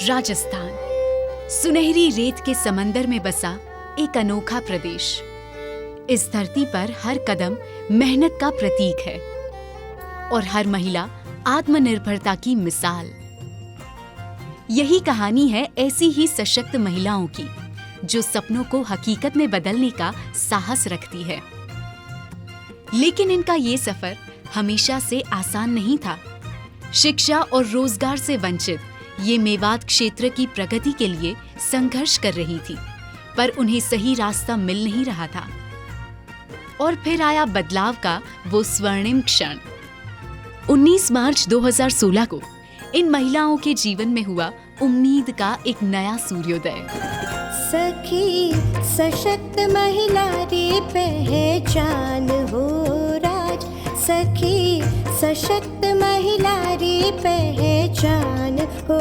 राजस्थान, सुनहरी रेत के समंदर में बसा एक अनोखा प्रदेश। इस धरती पर हर कदम मेहनत का प्रतीक है और हर महिला आत्मनिर्भरता की मिसाल। यही कहानी है ऐसी ही सशक्त महिलाओं की, जो सपनों को हकीकत में बदलने का साहस रखती है। लेकिन इनका ये सफर हमेशा से आसान नहीं था। शिक्षा और रोजगार से वंचित ये मेवात क्षेत्र की प्रगति के लिए संघर्ष कर रही थी, पर उन्हें सही रास्ता मिल नहीं रहा था। और फिर आया बदलाव का वो स्वर्णिम क्षण। 19 मार्च 2016 को इन महिलाओं के जीवन में हुआ उम्मीद का एक नया सूर्योदय। सखी सशक्त महिला रे पहचान हो राज, सखी सशक्त महिला रे पहचान हो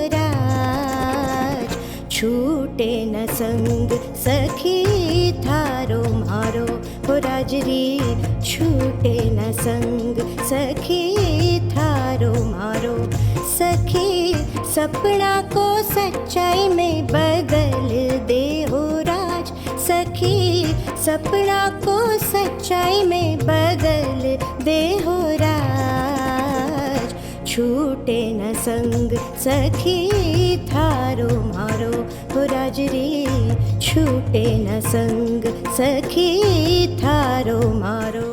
राज। छूटे न संग सखी थारो मारो हो राज रे, छूटे न संग सखी थारो मारो। सखी सपना को सच्चाई में बदल दे हो राज, सखी सपना को सच्चाई में बदल दे हो राज। छूटे न संग सखी थारो मारो हो राज रे, छूटे न संग सखी थारो मारो।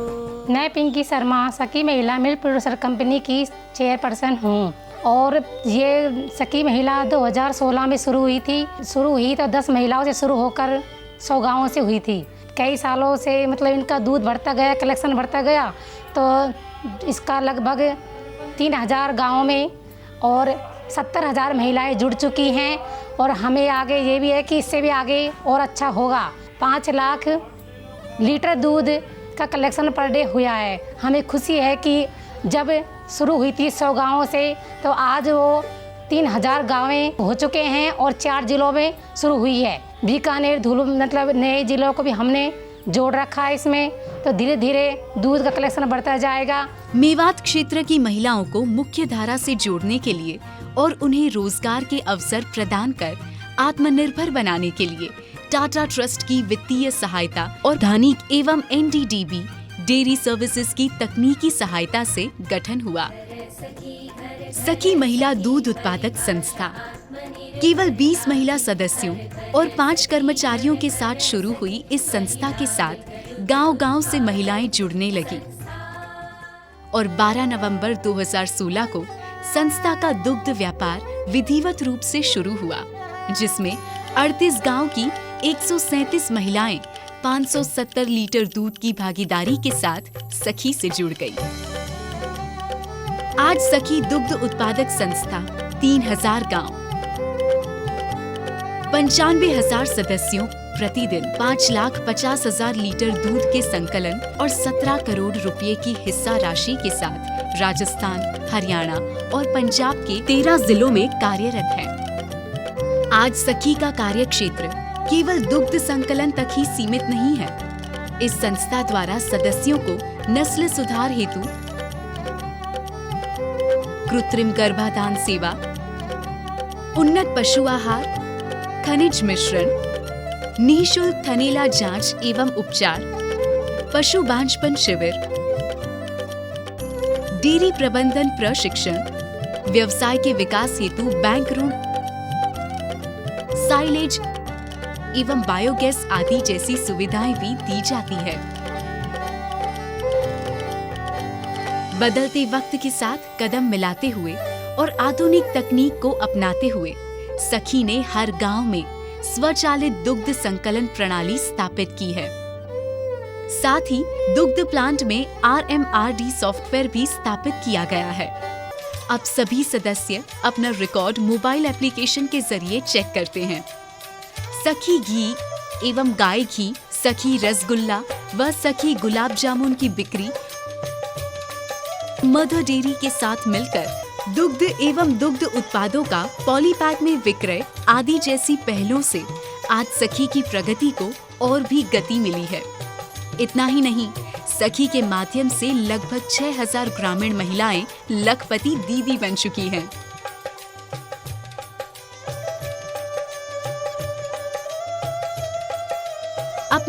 मैं पिंकी शर्मा सखी महिला मिल्क प्रोड्यूसर कंपनी की चेयरपर्सन हूँ और ये सखी महिला 2016 में शुरू हुई तो 10 महिलाओं से शुरू होकर 100 गाँवों से हुई थी। कई सालों से मतलब इनका दूध बढ़ता गया, कलेक्शन बढ़ता गया, तो इसका लगभग 3000 गाँवों में और 70,000 महिलाएं जुड़ चुकी हैं। और हमें आगे ये भी है कि इससे भी आगे और अच्छा होगा। 5 लाख लीटर दूध का कलेक्शन पर डे हुआ है। हमें खुशी है कि जब शुरू हुई थी 100 गाँवों से, तो आज वो 3000 गाँवें हो चुके हैं और 4 जिलों में शुरू हुई है। बीकानेर, धुलू मतलब नए जिलों को भी हमने जोड़ रखा है इसमें, तो धीरे धीरे दूध का कलेक्शन बढ़ता जाएगा। मेवात क्षेत्र की महिलाओं को मुख्य धारा से जोड़ने के लिए और उन्हें रोजगार के अवसर प्रदान कर आत्मनिर्भर बनाने के लिए टाटा ट्रस्ट की वित्तीय सहायता और धानिक एवं NDDB डेयरी सर्विसेज की तकनीकी सहायता से गठन हुआ। सखी महिला दूध उत्पादक संस्था केवल 20 महिला सदस्यों और 5 कर्मचारियों के साथ शुरू हुई इस संस्था के साथ गांव-गांव से महिलाएं जुड़ने लगी और 12 नवंबर 2016 को संस्था का दुग्ध व्यापार विधिवत रूप से शुरू हुआ, जिसमें 38 गांव की 137 महिलाएं 570 लीटर दूध की भागीदारी के साथ सखी से जुड़ गई। आज सखी दुग्ध उत्पादक संस्था 3000 गांव, 95,000 सदस्यों, प्रतिदिन 5,50,000 लीटर दूध के संकलन और 17 करोड़ रुपए की हिस्सा राशि के साथ राजस्थान, हरियाणा और पंजाब के 13 जिलों में कार्यरत है। आज सखी का कार्य क्षेत्र केवल दुग्ध संकलन तक ही सीमित नहीं है। इस संस्था द्वारा सदस्यों को नस्ल सुधार हेतु कृत्रिम गर्भाधान सेवा, उन्नत पशु आहार, खनिज मिश्रण, निःशुल्क थनैला जांच एवं उपचार, पशु बांझपन शिविर, डेयरी प्रबंधन प्रशिक्षण, व्यवसाय के विकास हेतु बैंक ऋण, साइलेज एवं बायोगैस आदि जैसी सुविधाएं भी दी जाती है। बदलते वक्त के साथ कदम मिलाते हुए और आधुनिक तकनीक को अपनाते हुए सखी ने हर गांव में स्वचालित दुग्ध संकलन प्रणाली स्थापित की है। साथ ही दुग्ध प्लांट में RMRD सॉफ्टवेयर भी स्थापित किया गया है। अब सभी सदस्य अपना रिकॉर्ड मोबाइल एप्लीकेशन के जरिए चेक करते हैं। सखी घी एवं गाय घी, सखी रसगुल्ला व सखी गुलाब जामुन की बिक्री मदर डेयरी के साथ मिलकर दुग्ध एवं दुग्ध उत्पादों का पॉलीपैक में विक्रय आदि जैसी पहलों से आज सखी की प्रगति को और भी गति मिली है। इतना ही नहीं, सखी के माध्यम से लगभग 6000 ग्रामीण महिलाएं लखपति दीदी बन चुकी हैं।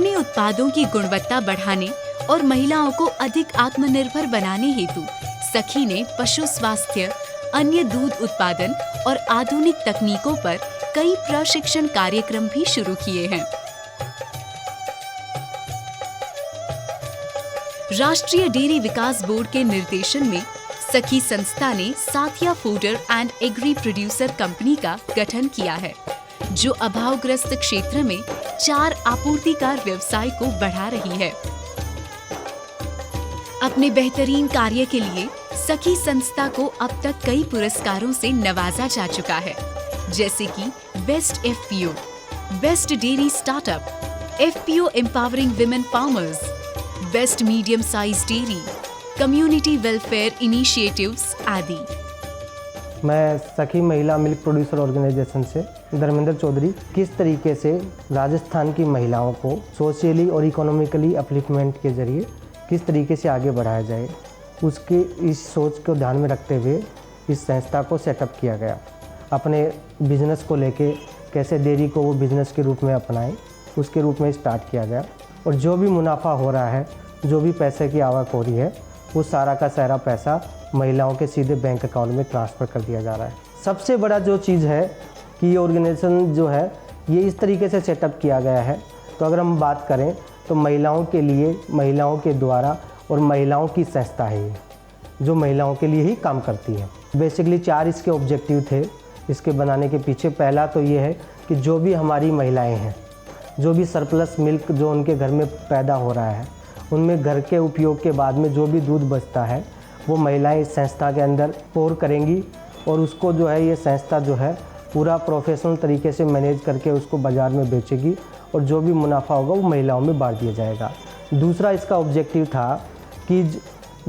अपने उत्पादों की गुणवत्ता बढ़ाने और महिलाओं को अधिक आत्मनिर्भर बनाने हेतु सखी ने पशु स्वास्थ्य, अन्य दूध उत्पादन और आधुनिक तकनीकों पर कई प्रशिक्षण कार्यक्रम भी शुरू किए हैं। राष्ट्रीय डेयरी विकास बोर्ड के निर्देशन में सखी संस्था ने Sathiya fodder and agri producer company का गठन किया है, जो अभावग्रस्त क्षेत्र में 4 आपूर्तिकार व्यवसाय को बढ़ा रही है। अपने बेहतरीन कार्य के लिए सखी संस्था को अब तक कई पुरस्कारों से नवाजा जा चुका है, जैसे कि best FPO, best dairy startup, FPO empowering women farmers, best medium size dairy, community welfare initiatives आदि। मैं सखी महिला मिल्क प्रोड्यूसर ऑर्गेनाइजेशन से धर्मेंद्र चौधरी। किस तरीके से राजस्थान की महिलाओं को सोशली और इकोनॉमिकली अपलिफ्टमेंट के जरिए किस तरीके से आगे बढ़ाया जाए, उसकी इस सोच को ध्यान में रखते हुए इस संस्था को सेटअप किया गया। अपने बिजनेस को लेके कैसे डेयरी को वो बिजनेस के रूप में अपनाएं, उसके रूप में स्टार्ट किया गया। और जो भी मुनाफा हो रहा है, जो भी पैसे की आवक हो रही है, वो सारा का सारा पैसा महिलाओं के सीधे बैंक अकाउंट में ट्रांसफ़र कर दिया जा रहा है। सबसे बड़ा जो चीज़ है कि ये ऑर्गेनाइजेशन जो है ये इस तरीके से सेटअप किया गया है। तो अगर हम बात करें तो महिलाओं के लिए, महिलाओं के द्वारा और महिलाओं की संस्था है ये, जो महिलाओं के लिए ही काम करती है। बेसिकली 4 इसके ऑब्जेक्टिव थे इसके बनाने के पीछे। पहला तो ये है कि जो भी हमारी महिलाएं हैं, जो भी सरप्लस मिल्क जो उनके घर में पैदा हो रहा है, उनमें घर के उपयोग के बाद में जो भी दूध बचता है वो महिलाएं इस संस्था के अंदर पोर करेंगी और उसको जो है ये संस्था जो है पूरा प्रोफेशनल तरीके से मैनेज करके उसको बाज़ार में बेचेगी और जो भी मुनाफा होगा वो महिलाओं में बांट दिया जाएगा। दूसरा इसका ऑब्जेक्टिव था कि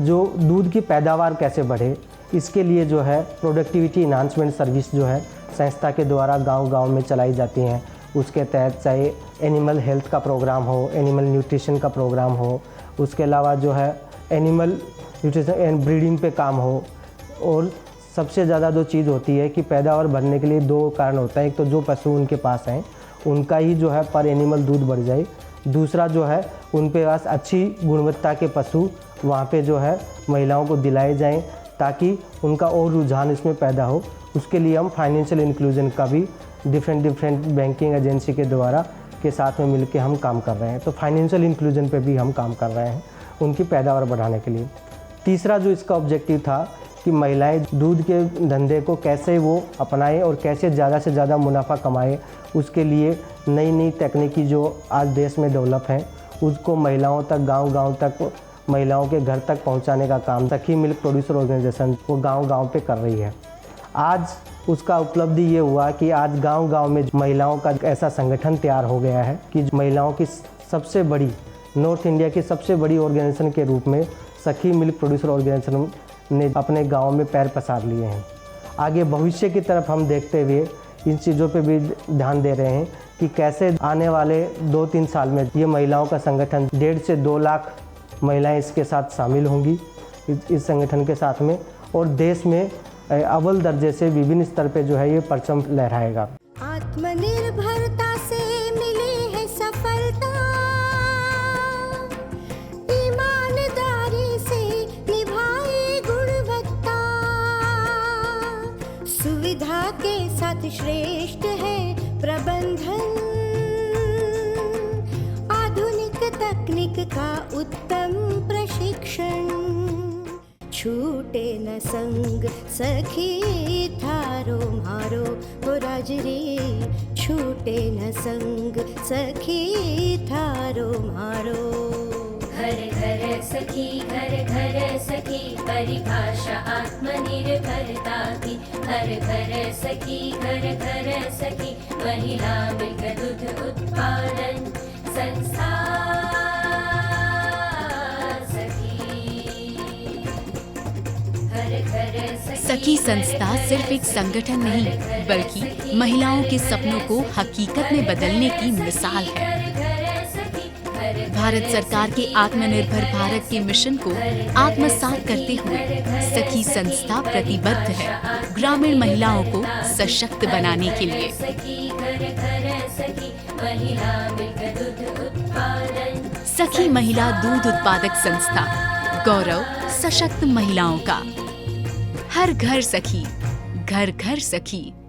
जो दूध की पैदावार कैसे बढ़े, इसके लिए जो है प्रोडक्टिविटी इन्हांसमेंट सर्विस जो है संस्था के द्वारा गांव-गांव में चलाई जाती हैं। उसके तहत चाहे एनिमल हेल्थ का प्रोग्राम हो, एनिमल न्यूट्रिशन का प्रोग्राम हो, उसके अलावा जो है एनिमल न्यूट्रिशन एंड ब्रीडिंग पे काम हो। और सबसे ज़्यादा जो चीज़ होती है कि पैदावार बढ़ने के लिए 2 कारण होता है। एक तो जो पशु उनके पास हैं उनका ही जो है पर एनिमल दूध बढ़ जाए, दूसरा जो है उन पे पास अच्छी गुणवत्ता के पशु वहाँ पे जो है महिलाओं को दिलाए जाएं ताकि उनका और रुझान इसमें पैदा हो। उसके लिए हम फाइनेंशियल इंक्लूजन का भी डिफरेंट बैंकिंग एजेंसी के द्वारा के साथ में मिलकर हम काम कर रहे हैं। तो फाइनेंशियल इंक्लूजन पे भी हम काम कर रहे हैं उनकी पैदावार बढ़ाने के लिए। तीसरा जो इसका ऑब्जेक्टिव था कि महिलाएं दूध के धंधे को कैसे वो अपनाएं और कैसे ज़्यादा से ज़्यादा मुनाफा कमाएं, उसके लिए नई नई तकनीकी जो आज देश में डेवलप हैं उसको महिलाओं तक, गांव-गांव तक, महिलाओं के घर तक पहुंचाने का काम सखी मिल्क प्रोड्यूसर ऑर्गेनाइजेशन वो गांव-गांव पे कर रही है। आज उसका उपलब्धि ये हुआ कि आज गांव-गांव में महिलाओं का ऐसा संगठन तैयार हो गया है कि महिलाओं की सबसे बड़ी, नॉर्थ इंडिया की सबसे बड़ी ऑर्गेनाइजेशन के रूप में सखी मिल्क प्रोड्यूसर ऑर्गेनाइजेशन ने अपने गांव में पैर पसार लिए हैं। आगे भविष्य की तरफ हम देखते हुए इन चीज़ों पे भी ध्यान दे रहे हैं कि कैसे आने वाले 2-3 साल में ये महिलाओं का संगठन 1.5 से 2 लाख महिलाएं इसके साथ शामिल होंगी इस संगठन के साथ में, और देश में अव्वल दर्जे से विभिन्न स्तर पे जो है ये परचम लहराएगा। आत्मनिर्भरता से मिली है सफलता, ईमानदारी से निभाई गुणवत्ता, सुविधा के साथ श्रेष्ठ है प्रबंधन, आधुनिक तकनीक का उत्तम प्रशिक्षण, छूटे न संग सखी थारो मारो हो राजरी, छूटे न संग सखी थारो मारो। घर घर सखी, घर घर सखी, परिभाषा आत्मनिर्भरता की। घर घर सखी, घर घर सखी, महिला मिल्क दूध उत्पादन संस्था। सखी संस्था सिर्फ एक संगठन नहीं बल्कि महिलाओं के सपनों को हकीकत में बदलने की मिसाल है। भारत सरकार के आत्मनिर्भर भारत के मिशन को आत्मसात करते हुए सखी संस्था प्रतिबद्ध है ग्रामीण महिलाओं को सशक्त बनाने के लिए। सखी महिला दूध उत्पादक संस्था, गौरव सशक्त महिलाओं का। हर घर सखी, घर घर सखी।